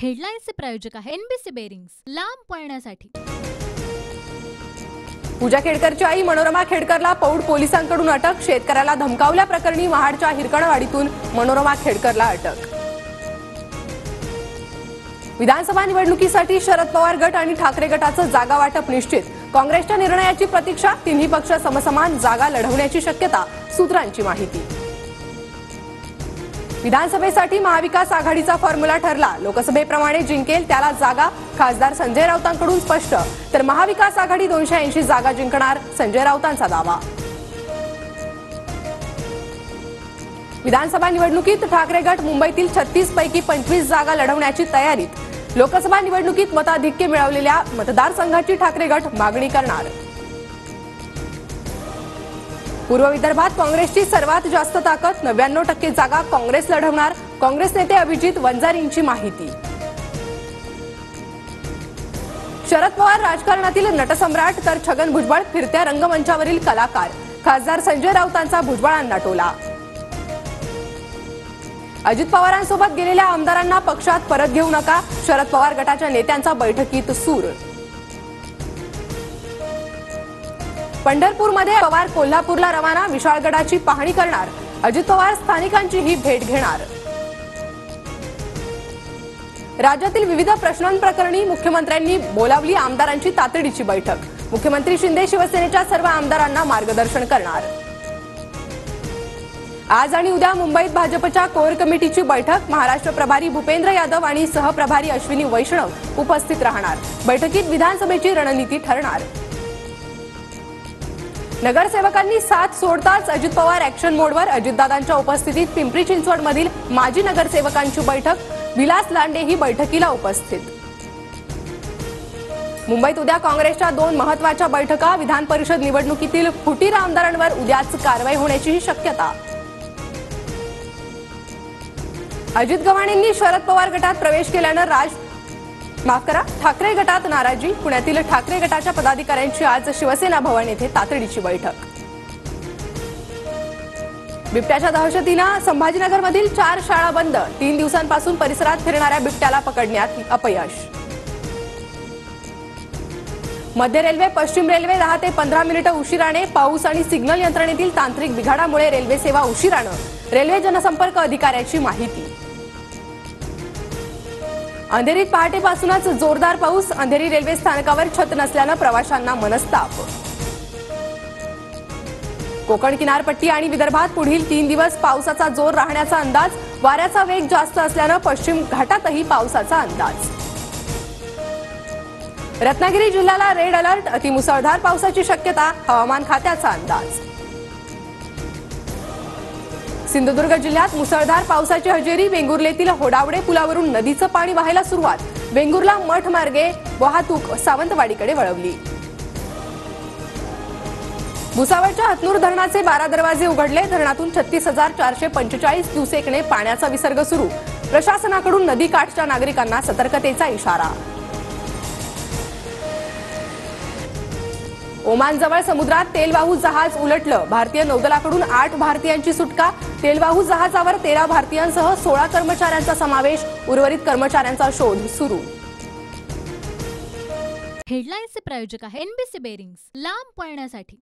हेडलाईन्सचे प्रायोजक आहे NBC bearings, लांब पळण्यासाठी। पूजा खेडकरची आई मनोरमा खेडकरला पौड पोलिसांकडून अटक। शेतकऱ्याला धमकावल्याप्रकरणी महाडच्या हिरकणवाडीतून मनोरमा खेडकरला अटक। विधानसभा निवडणुकीसाठी शरद पवार गट आणि ठाकरे गटाचं जागा वाटप निश्चित। काँग्रेसच्या निर्णयाची प्रतीक्षा। तिन्ही पक्ष समसमान जागा लढवण्याची शक्यता, सूत्रांची माहिती। विधानसभेसाठी महाविकास आघाडीचा फॉर्म्युला ठरला। लोकसभेप्रमाणे जिंकेल त्याला जागा, खासदार संजय राऊतांकडून स्पष्ट। तर महाविकास आघाडी 280 जागा जिंकणार, संजय राऊतांचा दावा। विधानसभा निवडणुकीत ठाकरे गट मुंबईतील 36 पैकी 25 जागा लढवण्याची तयारीत। लोकसभा निवडणुकीत मताधिक्य मिळवलेल्या मतदारसंघाची ठाकरे गट मागणी करणार। पूर्व विदर्भात काँग्रेसची सर्वात जास्त ताकद, 99% जागा काँग्रेस लढवणार। काँग्रेस नेते अभिजित वंजारींची माहिती। शरद पवार राजकारणातील नटसम्राट तर छगन भुजबळ फिरत्या रंगमंचावरील कलाकार। खासदार संजय राऊतांचा भुजबळांना टोला। अजित पवारांसोबत गेलेल्या आमदारांना पक्षात परत घेऊ नका, शरद पवार गटाच्या नेत्यांचा बैठकीत सूर। पंढरपूरमध्ये पवार कोल्हापूरला रवाना, विशाळगडाची पाहणी करणार। अजित पवार स्थानिकांचीही भेट घेणार। राज्यातील विविध प्रश्नांप्रकरणी मुख्यमंत्र्यांनी बोलावली आमदारांची तातडीची बैठक। मुख्यमंत्री शिंदे शिवसेनेच्या सर्व आमदारांना मार्गदर्शन करणार। आज आणि उद्या मुंबईत भाजपच्या कोर कमिटीची बैठक। महाराष्ट्र प्रभारी भूपेंद्र यादव आणि सहप्रभारी अश्विनी वैष्णव उपस्थित राहणार। बैठकीत विधानसभेची रणनीती ठरणार। नगरसेवकांनी साथ सोडताच अजित पवार ॲक्शन मोडवर। अजितदादांच्या उपस्थितीत पिंपरी चिंचवडमधील माजी नगरसेवकांची बैठक। विलास लांडेही बैठकीला उपस्थित। मुंबईत उद्या काँग्रेसच्या 2 महत्त्वाच्या बैठका। विधान परिषद निवडणुकीतील फुटीर आमदारांवर उद्याच कारवाई होण्याची शक्यता। अजित गव्हाणेंनी शरद पवार गटात प्रवेश केल्यानं ठाकरे गटात नाराजी। पुण्यातील ठाकरे गटाच्या पदाधिकाऱ्यांची आज शिवसेना भवन येथे तातडीची बैठक। बिबट्याच्या दहशतीनं संभाजीनगरमधील 4 शाळा बंद। 3 दिवसांपासून परिसरात फिरणाऱ्या बिबट्याला पकडण्यात अपयश। मध्य रेल्वे पश्चिम रेल्वे 10 ते 15 मिनिटं उशिराने। पाऊस आणि सिग्नल यंत्रणेतील तांत्रिक बिघाडामुळे रेल्वे सेवा उशिरानं, रेल्वे जनसंपर्क अधिकाऱ्याची माहिती। अंधेरीत पहाटेपासूनच जोरदार पाऊस। अंधेरी रेल्वे स्थानकावर छत नसल्यानं प्रवाशांना मनस्ताप। कोकण किनारपट्टी आणि विदर्भात पुढील 3 दिवस पावसाचा जोर राहण्याचा अंदाज। वाऱ्याचा वेग जास्त असल्यानं पश्चिम घाटातही पावसाचा अंदाज। रत्नागिरी जिल्ह्याला रेड अलर्ट, अतिमुसळधार पावसाची शक्यता, हवामान खात्याचा अंदाज। सिंधुदुर्ग जिल्ह्यात मुसळधार पावसाची हजेरी। वेंगुर्लेतील होडावडे पुलावरून नदीचं पाणी वाहायला सुरुवात। वेंगुर्ला मठ मार्गे वाहतूक सावंतवाडीकडे वळवली। भुसावळच्या हतनूर धरणाचे 12 दरवाजे उघडले। धरणातून 36,445 क्युसेकने पाण्याचा विसर्ग सुरू। प्रशासनाकडून नदीकाठच्या नागरिकांना सतर्कतेचा इशारा। ओमानजवळ समुद्रात तेलवाहू जहाज उलटलं। भारतीय नौदलाकडून 8 भारतीयांची सुटका। तेलवाहू जहाजावर 13 भारतीयांसह 16 कर्मचाऱ्यांचा समावेश। उर्वरित कर्मचाऱ्यांचा शोध सुरू। हेडलाईन्सचे प्रायोजक आहे एनबीसी बेरिंग्स, लांब पळण्यासाठी।